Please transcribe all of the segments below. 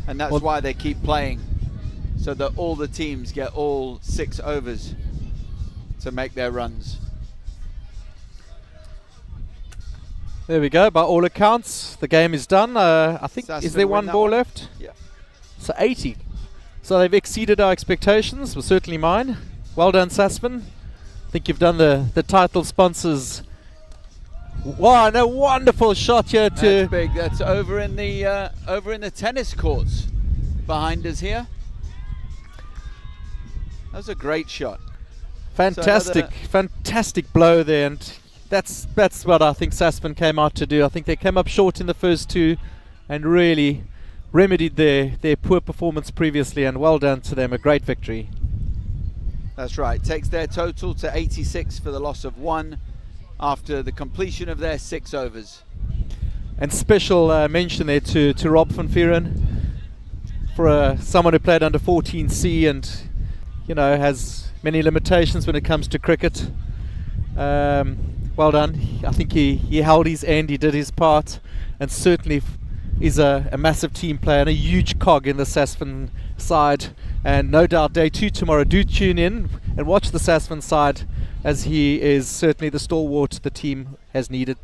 And that's why they keep playing, so that all the teams get all 6 overs to make their runs. There we go. By all accounts, the game is done. I think, Sasfin is there win one that ball one? left? Yeah. So 80. So they've exceeded our expectations, well, certainly mine. Well done, Sasfin. I think you've done the title sponsors. Wow, and a wonderful shot here to... That's big. That's over in the tennis courts behind us here. That was a great shot. Fantastic, fantastic blow there, and that's what I think Sasfin came out to do. I think they came up short in the first 2 and really remedied their poor performance previously, and well done to them. A great victory. That's right. Takes their total to 86 for the loss of 1 after the completion of their 6 overs. And special mention there to Rob van Vieren, for someone who played under 14C and, you know, has many limitations when it comes to cricket. Well done. I think he held his end, he did his part, and certainly is a massive team player and a huge cog in the Sasfin side. And no doubt day 2 tomorrow, do tune in and watch the Sasfin side, as he is certainly the stalwart the team has needed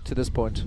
to this point.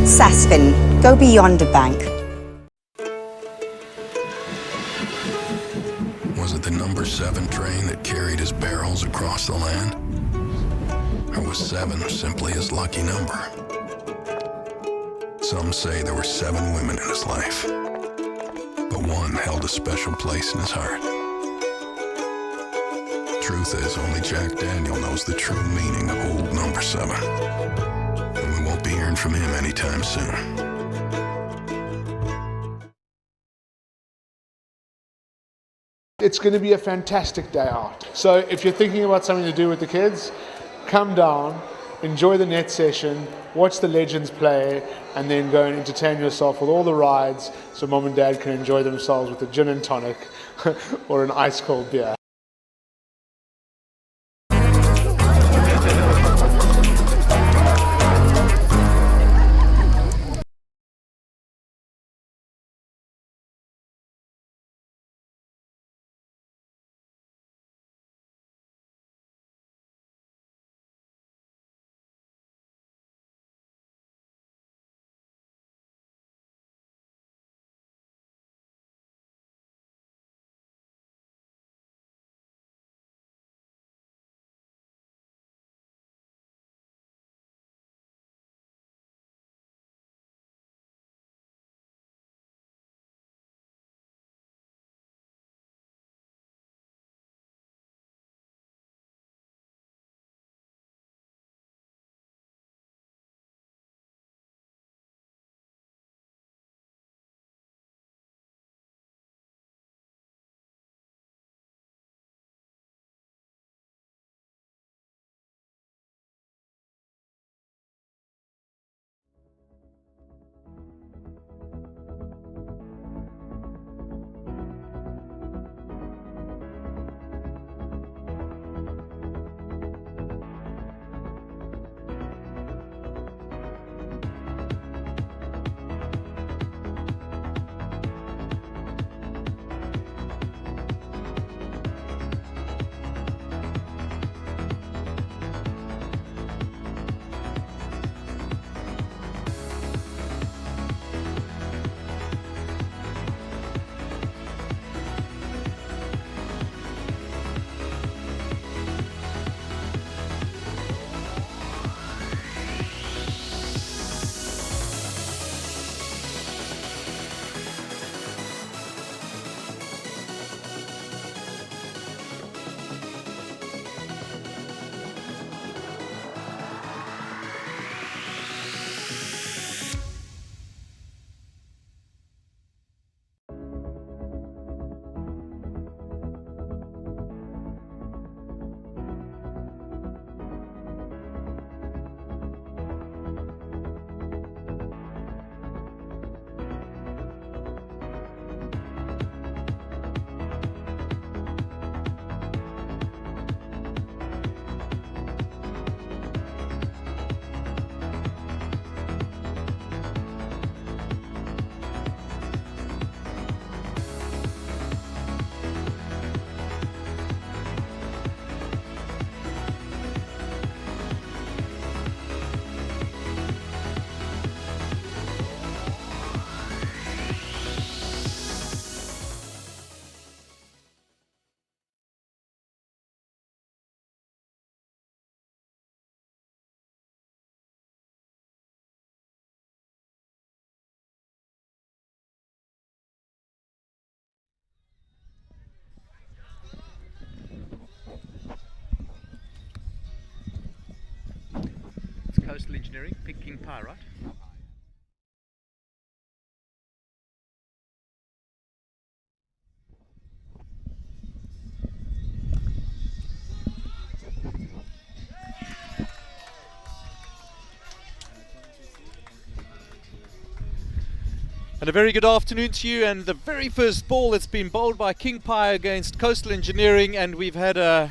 Sasfin, go beyond a bank. Was it the number 7 train that carried his barrels across the land? Or was 7 simply his lucky number? Some say there were 7 women in his life, but one held a special place in his heart. Truth is, only Jack Daniel knows the true meaning of old number 7. And we won't be hearing from him anytime soon. It's going to be a fantastic day out. So if you're thinking about something to do with the kids, come down, enjoy the net session, watch the legends play, and then go and entertain yourself with all the rides, so mom and dad can enjoy themselves with a gin and tonic or an ice cold beer. Coastal Engineering, pick King Pie, right? And a very good afternoon to you, and the very first ball that's been bowled by King Pie against Coastal Engineering, and we've had a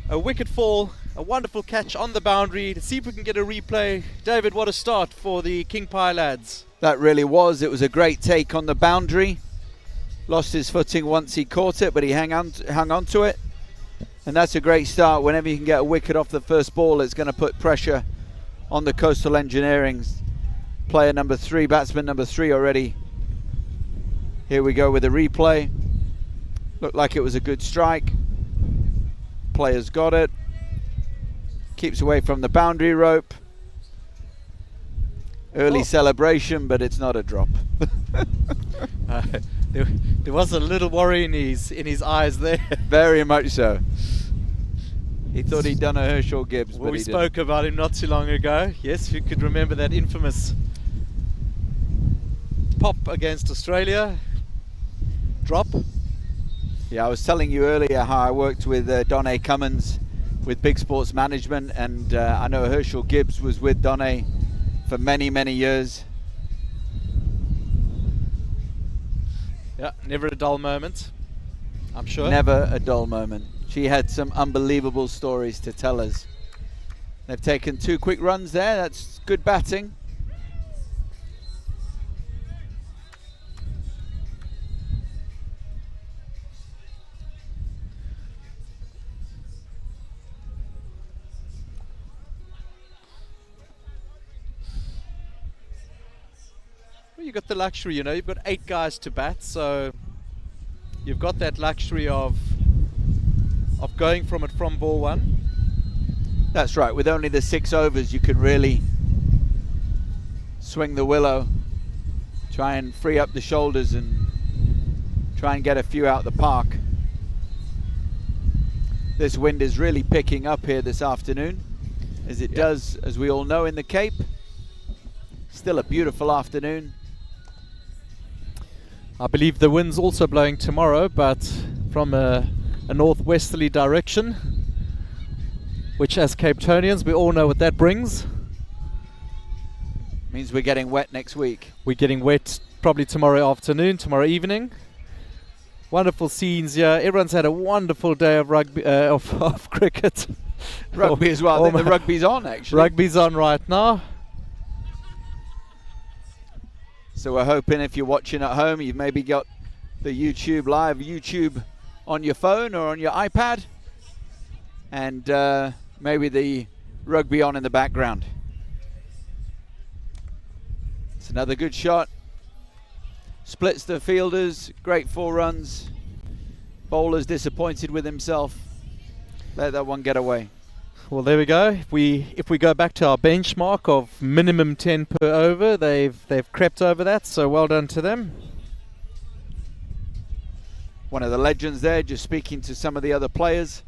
wicket fall, a wonderful catch on the boundary. Let's see if we can get a replay. David, what a start for the King Pie lads. That really was. It was a great take on the boundary. Lost his footing once he caught it, but he hung on to it. And that's a great start. Whenever you can get a wicket off the first ball, it's going to put pressure on the Coastal Engineering's player number 3, batsman number 3 already. Here we go with a replay. Looked like it was a good strike. Player's got it. Keeps away from the boundary rope. Early celebration, but it's not a drop. There was a little worry in his eyes there. Very much so. He thought he'd done a Herschel Gibbs, Well, but we he spoke didn't. about him not too long ago. Yes, you could remember that infamous pop against Australia. Drop. Yeah, I was telling you earlier how I worked with Donne Cummins with Big Sports Management, and I know Herschel Gibbs was with Donne for many, many years. Yeah, never a dull moment, I'm sure. Never a dull moment. She had some unbelievable stories to tell us. They've taken 2 quick runs there. That's good batting. Well, you've got the luxury, you've got 8 guys to bat, so you've got that luxury of going from it from ball 1. That's right. With only the 6 overs, you can really swing the willow, try and free up the shoulders and try and get a few out the park. This wind is really picking up here this afternoon, as it does, as we all know, in the Cape. Still a beautiful afternoon. I believe the wind's also blowing tomorrow, but from a northwesterly direction, which as Cape Townians we all know what that brings. Means we're getting wet next week. We're getting wet probably tomorrow afternoon, tomorrow evening. Wonderful scenes here. Everyone's had a wonderful day of rugby, of cricket. Rugby as well. I think the rugby's on, actually. Rugby's on right now. So we're hoping if you're watching at home, you've maybe got the YouTube on your phone or on your iPad, and maybe the rugby on in the background. It's another good shot. Splits the fielders, great 4 runs. Bowler's disappointed with himself. Let that one get away. Well, there we go. If we go back to our benchmark of minimum 10 per over, they've crept over that, so well done to them. One of the legends there, just speaking to some of the other players.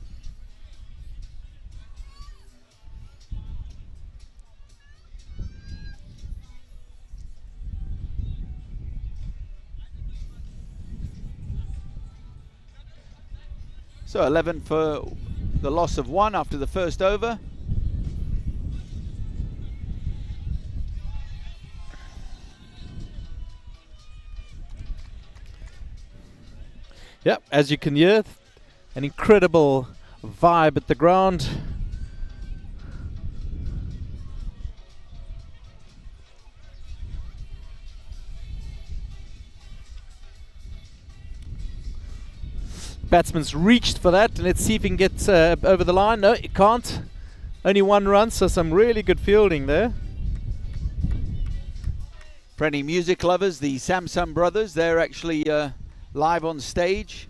So 11 for the loss of 1 after the first over. Yep, as you can hear, an incredible vibe at the ground. Batsman's reached for that. Let's see if he can get over the line. No, he can't. Only 1 run, so some really good fielding there. For any music lovers, the Samsung brothers, they're actually live on stage,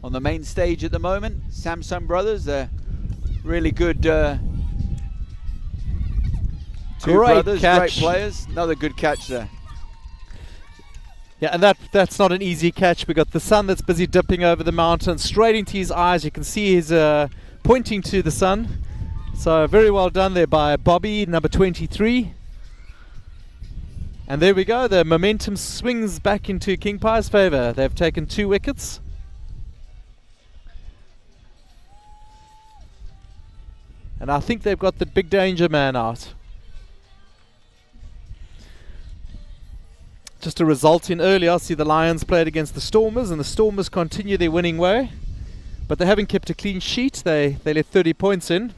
on the main stage at the moment. Samsung brothers, they're really good. 2 brothers, catch. great players. Another good catch there. Yeah, and that's not an easy catch. We got the sun that's busy dipping over the mountain, straight into his eyes. You can see he's pointing to the sun. So very well done there by Bobby, number 23. And there we go, the momentum swings back into King Pie's favour. They've taken 2 wickets. And I think they've got the big danger man out. Just a result in earlier, I see the Lions played against the Stormers, and the Stormers continue their winning way. But they haven't kept a clean sheet. They let 30 points in.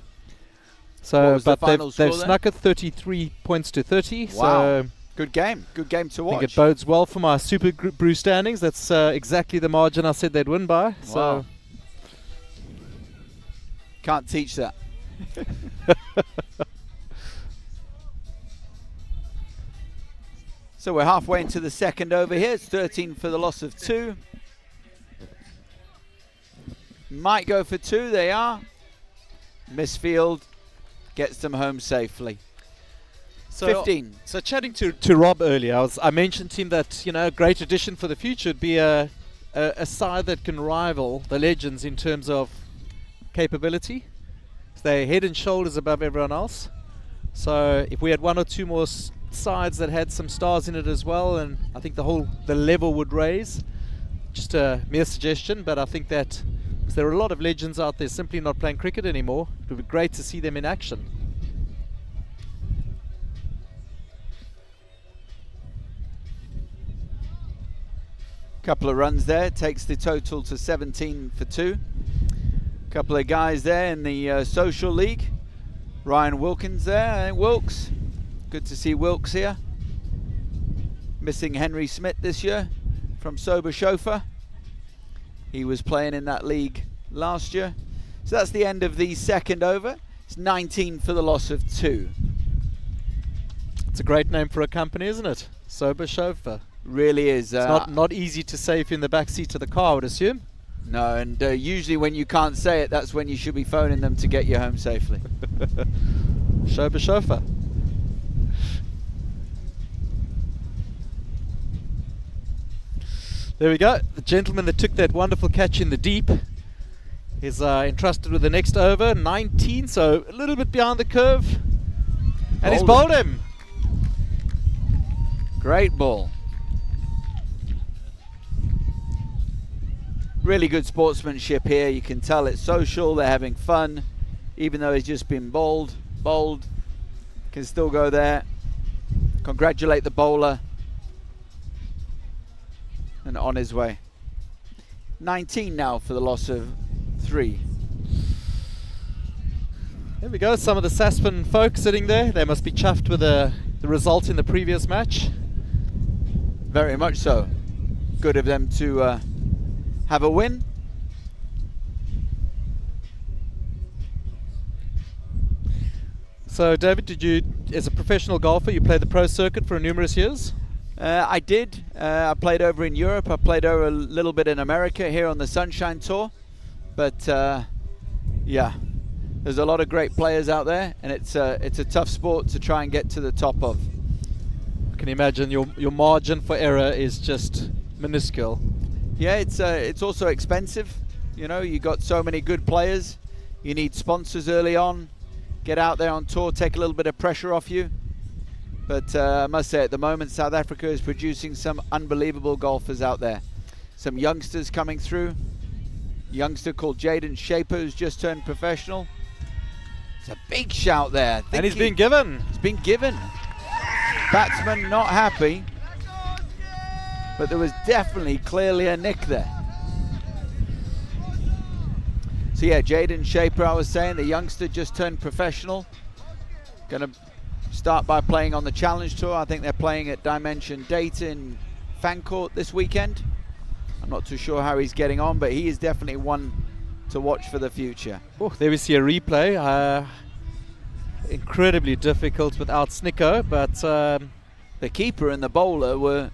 So, What was the but final they've score then? snuck it 33 points to 30. Wow. So Good game to I watch. think it bodes well for my Super Brew standings. That's exactly the margin I said they'd win by. Wow. So Can't teach that. So we're halfway into the second over here. It's 13 for the loss of 2. Might go for 2. They are. Misfield gets them home safely. So 15. So chatting to Rob earlier, I mentioned to him that, you know, a great addition for the future would be a side that can rival the Legends in terms of capability. They're head and shoulders above everyone else. So if we had 1 or 2 more sides that had some stars in it as well, and I think the level would raise. Just a mere suggestion, but I think that there are a lot of legends out there simply not playing cricket anymore. It would be great to see them in action. Couple of runs there, takes the total to 17 for 2. Couple of guys there in the social league. Ryan Wilkins there, Wilkes. Good to see Wilkes here. Missing Henry Smith this year from Sober Chauffeur. He was playing in that league last year. So that's the end of the second over. It's 19 for the loss of 2. It's a great name for a company, isn't it? Sober Chauffeur. Really is. It's not easy to say if you're in the back seat of the car, I would assume. No, and usually when you can't say it, that's when you should be phoning them to get you home safely. Sober Chauffeur. There we go. The gentleman that took that wonderful catch in the deep is entrusted with the next over, 19, so a little bit behind the curve. And he's bowled him. Great ball. Really good sportsmanship here. You can tell it's social, they're having fun. Even though he's just been bowled, can still go there. Congratulate the bowler. And on his way. 19 now for the loss of 3. There we go, some of the Sasfin folk sitting there. They must be chuffed with the result in the previous match. Very much so. Good of them to have a win. So David, did you, as a professional golfer, you played the pro circuit for numerous years? I did. I played over in Europe. I played over a little bit in America here on the Sunshine Tour. But yeah, there's a lot of great players out there, and it's a tough sport to try and get to the top of. I can imagine your margin for error is just minuscule. Yeah, it's also expensive. You know, you got so many good players. You need sponsors early on. Get out there on tour, take a little bit of pressure off you. But I must say, at the moment, South Africa is producing some unbelievable golfers out there. Some youngsters coming through. A youngster called Jaden Shaper, who's just turned professional. It's a big shout there. And he's been given. He's been given. Batsman not happy. But there was definitely clearly a nick there. So yeah, Jaden Shaper, I was saying, the youngster just turned professional. Going to start by playing on the Challenge Tour. I think they're playing at Dimension Date in Fancourt this weekend. I'm not too sure how he's getting on, but he is definitely one to watch for the future. Oh, there we see a replay. Incredibly difficult without Snicko, but the keeper and the bowler were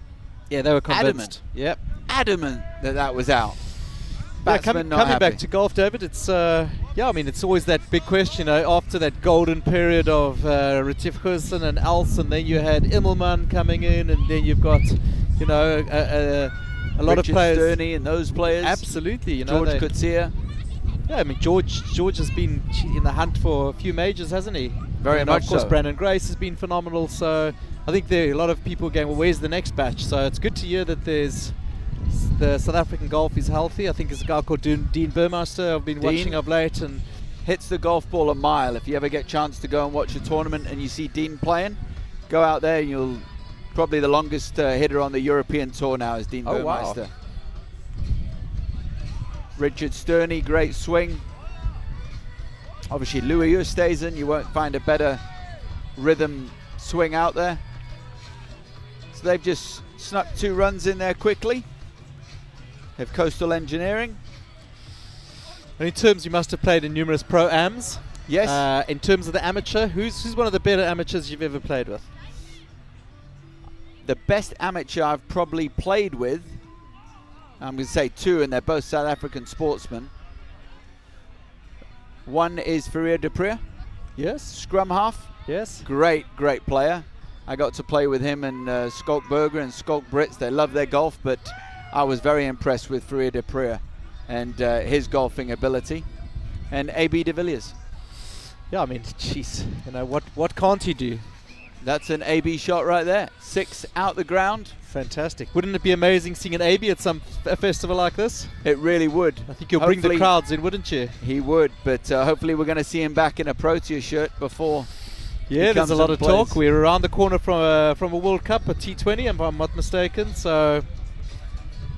they were convinced. adamant. Yep. Adamant that was out. Yeah, Batsman not coming happy. back to golf, David, it's I mean, it's always that big question, you know, after that golden period of Retief Goosen and Elson, then you had Immelman coming in, and then you've got, you know, a lot Richard of players. Sterney and those players. Absolutely, you know, George Coetzee. Yeah, I mean George has been in the hunt for a few majors, hasn't he? Very and much of course so. Brandon Grace has been phenomenal, so I think there are a lot of people going, well, where's the next batch? So it's good to hear that there's the South African golf is healthy. I think there's a guy called Dean Burmeister I've been watching of late, and hits the golf ball a mile. If you ever get a chance to go and watch a tournament and you see Dean playing, go out there and you'll probably the longest hitter on the European tour now is Dean Burmeister. Wow. Richard Sterney, great swing. Obviously Louis Oosthuizen, you won't find a better rhythm swing out there. So they've just snuck 2 runs in there quickly. Have Coastal Engineering. And in terms, you must have played in numerous pro-ams. Yes. In terms of the amateur, who's one of the better amateurs you've ever played with? The best amateur I've probably played with, I'm going to say 2, and they're both South African sportsmen. One is Faria de Prier, Yes. scrum half. Yes. Great player. I got to play with him and Skulk Berger and Skulk Brits. They love their golf, but I was very impressed with Faria de Prier and his golfing ability. And A.B. de Villiers. Yeah, I mean, jeez, you know, what can't he do? That's an A.B. shot right there. 6 out the ground. Fantastic. Wouldn't it be amazing seeing an AB at a festival like this? It really would. I think you'll bring the Hopefully crowds in, wouldn't you? He would, but hopefully we're going to see him back in a Protea shirt before. Yeah, there's a lot of talk. plays. We're around the corner from a World Cup, a T20, if I'm not mistaken. So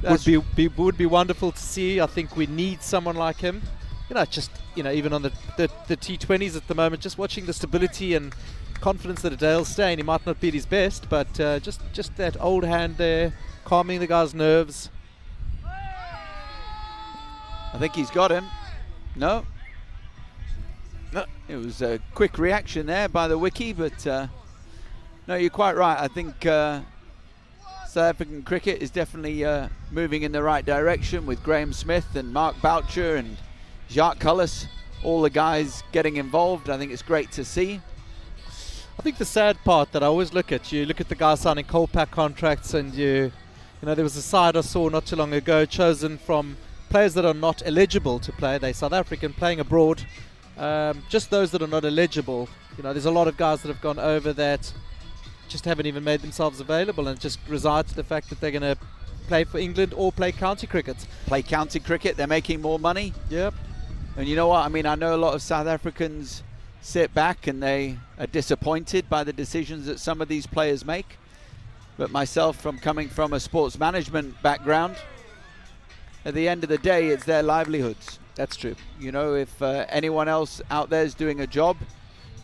would be wonderful to see. I think we need someone like him. Even on the T20s at the moment, just watching the stability and confidence that Dale's staying. He might not be at his best, but just that old hand there, calming the guy's nerves. I think he's got him. No. It was a quick reaction there by the wiki, but no, you're quite right. I think South African cricket is definitely moving in the right direction with Graham Smith and Mark Boucher and Jacques Cullis, all the guys getting involved. I think it's great to see. I think the sad part that I always look at the guys signing cold pack contracts, and there was a side I saw not too long ago chosen from players that are not eligible to play. They're South African playing abroad. Just those that are not eligible. There's a lot of guys that have gone over that just haven't even made themselves available and just reside to the fact that they're going to play for England or play county cricket. Play county cricket, they're making more money. Yep. And you know what? I mean, I know a lot of South Africans sit back and they are disappointed by the decisions that some of these players make. But myself, coming from a sports management background, at the end of the day, it's their livelihoods. That's true. If anyone else out there is doing a job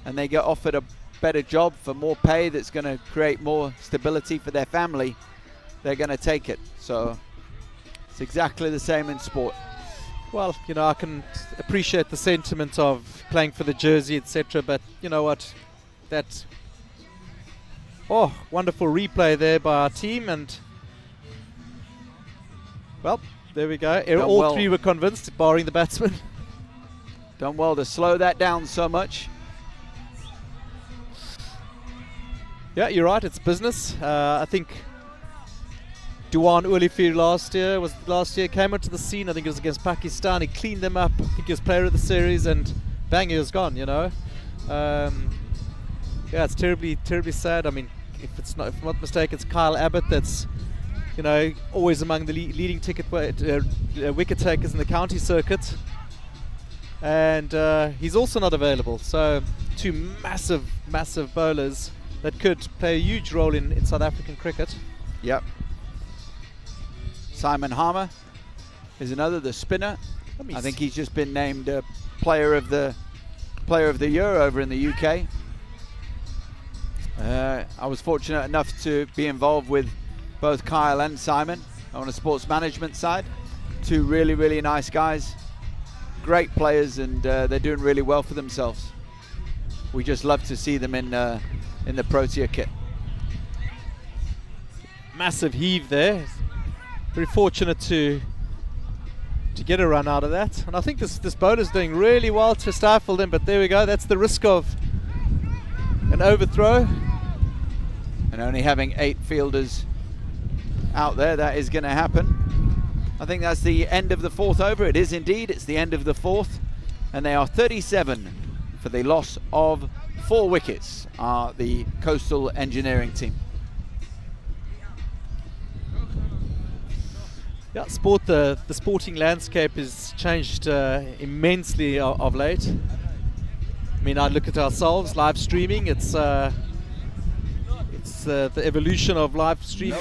and they get offered a better job for more pay that's going to create more stability for their family, they're going to take it. So it's exactly the same in sport. Well, I can appreciate the sentiment of playing for the jersey, etc. But you know what? Wonderful replay there by our team, and well, there we go. All three were convinced, barring the batsman. Done well to slow that down so much. Yeah, you're right. It's business. I think Duan Ulifir last year came onto the scene. I think it was against Pakistan. He cleaned them up. I think he was player of the series, and bang, he was gone. It's terribly sad. I mean, if I'm not mistaken, it's Kyle Abbott that's always among the leading wicket takers in the county circuit, and he's also not available. So 2 massive bowlers that could play a huge role in South African cricket. Yep. Simon Harmer is another, the spinner. I think he's just been named player of the year over in the UK. I was fortunate enough to be involved with both Kyle and Simon on a sports management side. 2 really nice guys, great players, and they're doing really well for themselves. We just love to see them in the Protea kit. Massive heave there. Very fortunate to get a run out of that, and I think this bowler's doing really well to stifle them. But there we go. That's the risk of an overthrow, and only having 8 fielders out there, that is going to happen. I think that's the end of the 4th over. It is indeed. It's the end of the 4th. and they are 37 for the loss of 4 wickets, are the Coastal Engineering team. Yeah, the sporting landscape has changed immensely of late. I mean, I look at ourselves, live streaming. It's the evolution of live streaming.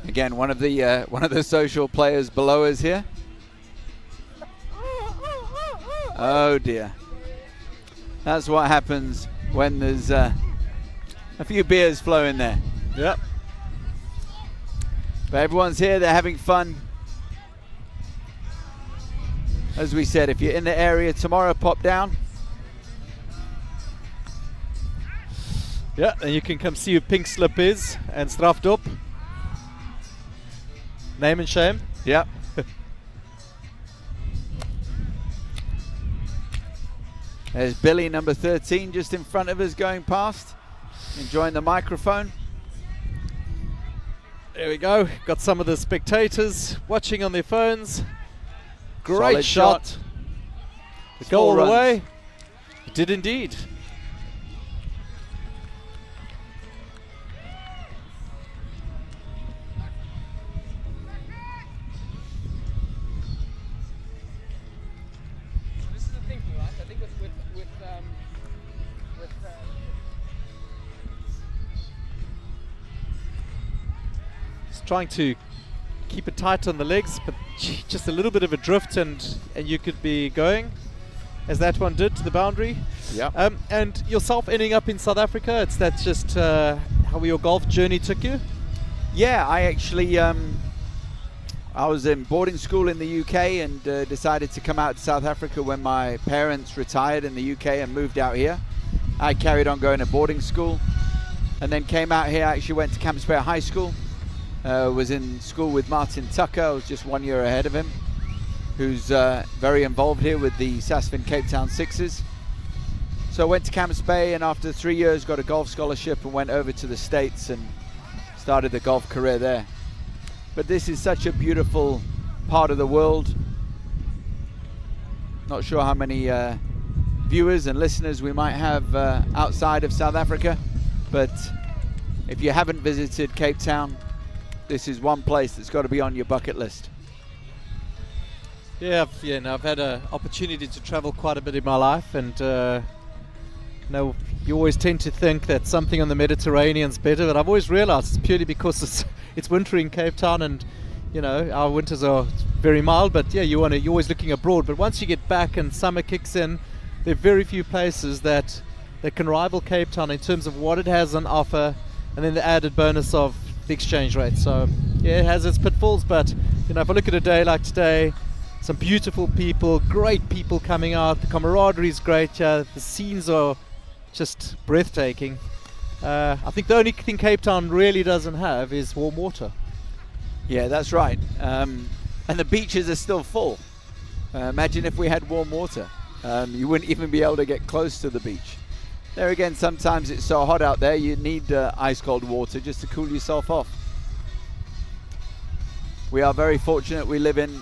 Again, one of the social players below us here. Oh dear. That's what happens when there's a few beers flowing there. Yep. But everyone's here, they're having fun. As we said, if you're in the area tomorrow, pop down. Yeah, and you can come see who Pink Slip is and Strafdop. Name and shame. Yep. There's Billy, number 13, just in front of us going past, enjoying the microphone. There we go. Got some of the spectators watching on their phones. Great Solid shot. The goal all the way. It did indeed. This is the thinking, right? I think with trying to keep it tight on the legs, but just a little bit of a drift and you could be going, as that one did to the boundary. Yeah. And yourself ending up in South Africa, that's just how your golf journey took you? Yeah, I actually I was in boarding school in the UK and decided to come out to South Africa when my parents retired in the UK and moved out here. I carried on going to boarding school and then came out here. I actually went to Camps Bay High School. Was in school with Martin Tucker. I was just 1 year ahead of him, who's very involved here with the Sasfin Cape Town Sixers. So I went to Camps Bay and after 3 years got a golf scholarship and went over to the States and started the golf career there. But this is such a beautiful part of the world. Not sure how many viewers and listeners we might have outside of South Africa, but if you haven't visited Cape Town, this is one place that's got to be on your bucket list. Yeah, I've had an opportunity to travel quite a bit in my life, and you always tend to think that something on the Mediterranean's better, but I've always realized it's purely because it's winter in Cape Town, and our winters are very mild, but yeah, you're always looking abroad. But once you get back and summer kicks in, there are very few places that can rival Cape Town in terms of what it has on offer, and then the added bonus of the exchange rate. So yeah, it has its pitfalls, but if I look at a day like today, some beautiful people, great people coming out, the camaraderie is great, the scenes are just breathtaking. I think the only thing Cape Town really doesn't have is warm water. Yeah, that's right. And the beaches are still full. Imagine if we had warm water. You wouldn't even be able to get close to the beach. There again, sometimes it's so hot out there you need ice cold water just to cool yourself off. We are very fortunate we live in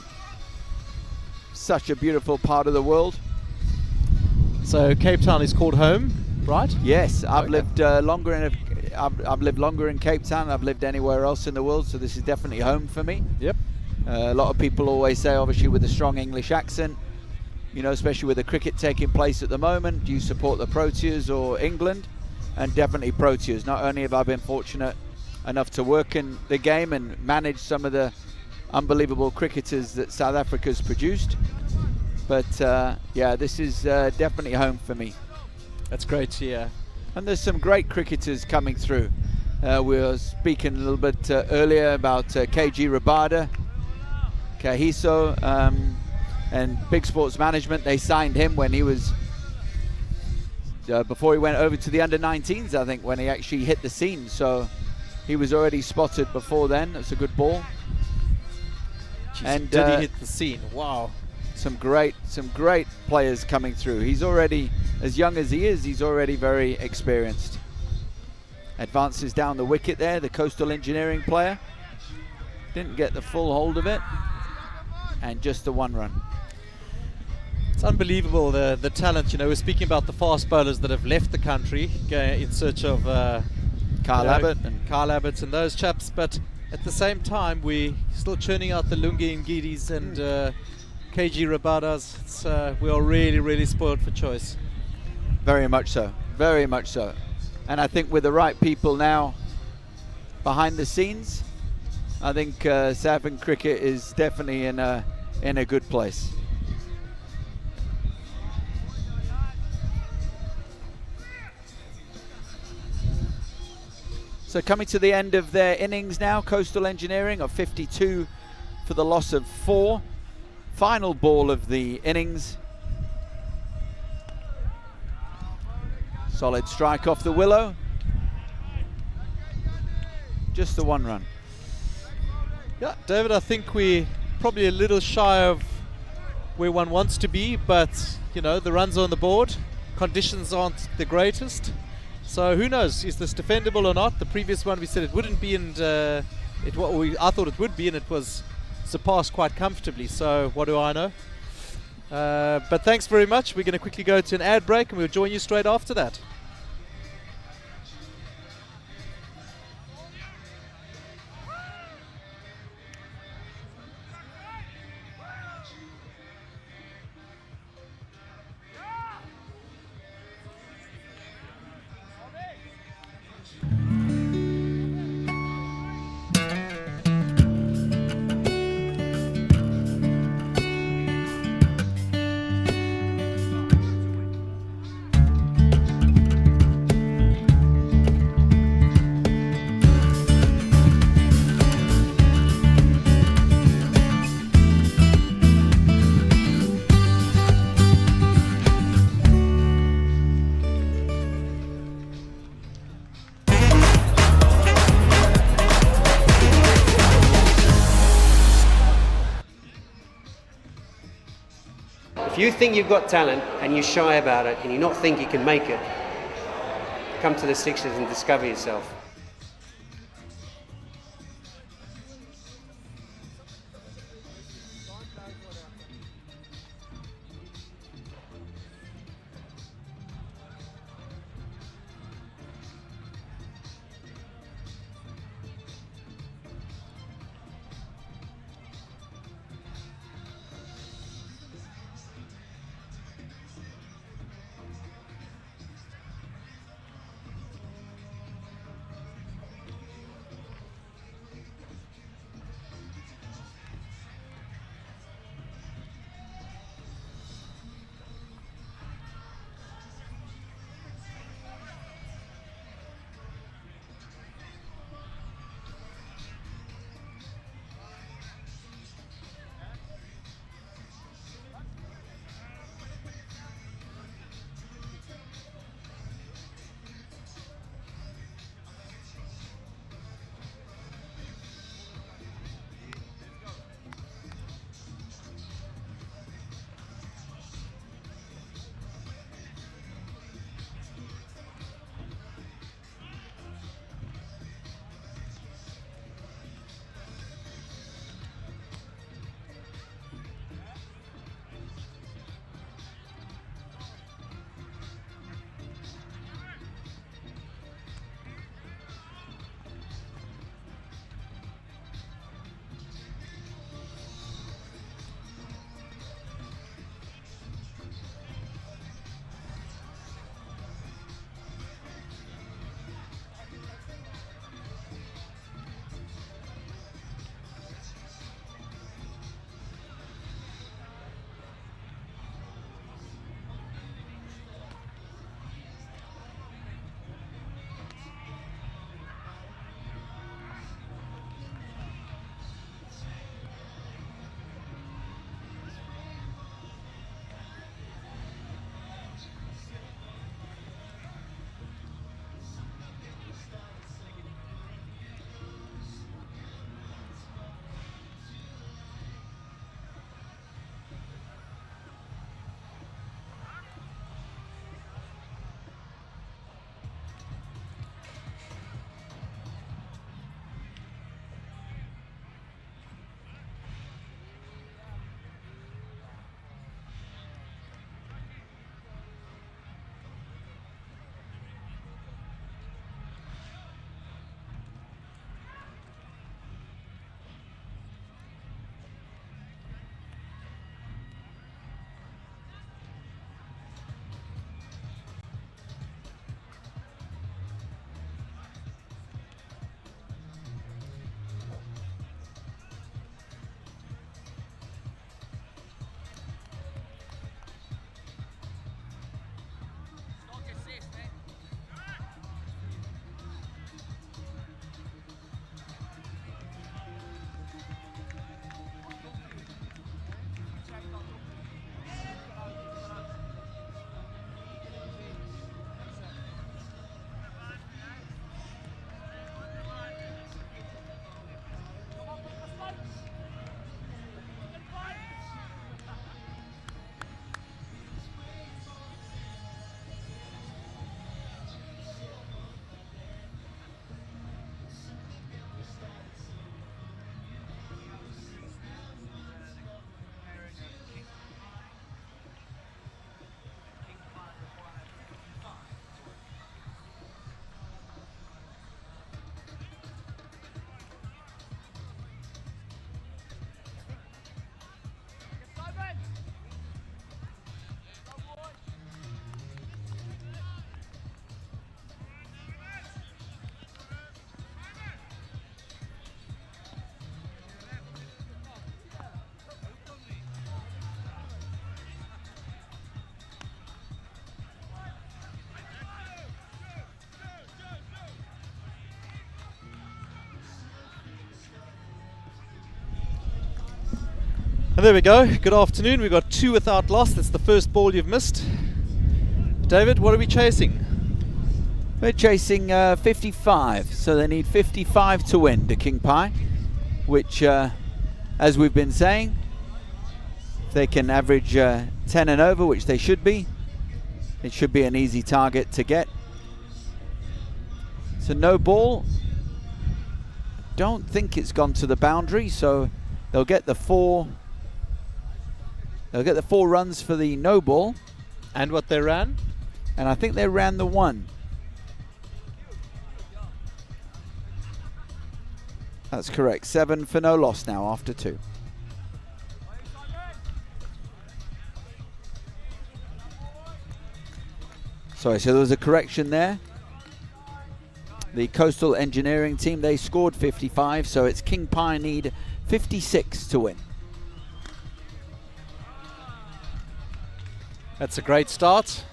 such a beautiful part of the world. So Cape Town is called home, right? Yes, I've lived longer in Cape Town. I've lived anywhere else in the world, so this is definitely home for me. Yep. A lot of people always say, obviously with a strong English accent, especially with the cricket taking place at the moment, do you support the Proteas or England? And definitely Proteas. Not only have I been fortunate enough to work in the game and manage some of the unbelievable cricketers that South Africa's produced, but yeah, this is definitely home for me. That's great to hear. And there's some great cricketers coming through. We were speaking a little bit earlier about KG Rabada, Kahiso, and Big Sports Management. They signed him when he was before he went over to the under-19s, I think, when he actually hit the scene. So he was already spotted before then. That's a good ball. Jeez, And did he hit the scene? Wow. Some great players coming through. He's already, as young as he is, he's already very experienced. Advances down the wicket there, the Coastal Engineering player. Didn't get the full hold of it. and just the 1 run. It's unbelievable the talent. We're speaking about the fast bowlers that have left the country in search of Kyle Abbott and those chaps, but at the same time we're still churning out the Lungi Ngidis and KG Rabadas. We are really spoiled for choice. Very much so, very much so. And I think with the right people now behind the scenes, I think Sasfin cricket is definitely in a good place. So coming to the end of their innings now, Coastal Engineering of 52 for the loss of 4. Final ball of the innings. Solid strike off the willow. Just the 1 run. Yeah, David, I think we're probably a little shy of where one wants to be, but the runs are on the board. Conditions aren't the greatest. So who knows, is this defendable or not? The previous one we said it wouldn't be, and I thought it would be, and it was surpassed quite comfortably. So what do I know? But thanks very much. We're going to quickly go to an ad break, and we'll join you straight after that. If you think you've got talent and you're shy about it and you not think you can make it, come to the Sixers and discover yourself. And there we go. Good afternoon. We've got 2 without loss. That's the first ball you've missed. David, what are we chasing? We're chasing 55, so they need 55 to win to King Pie, which, as we've been saying, if they can average 10 and over, which they should be, it should be an easy target to get. So no ball. Don't think it's gone to the boundary, so they'll get the 4. They'll get the 4 runs for the no ball. And what they ran? And I think they ran the 1. That's correct. 7 for no loss now after 2. Sorry, so there was a correction there. The Coastal Engineering team, they scored 55, so it's King Pie need 56 to win. That's a great start.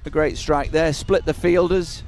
A great strike there, split the fielders.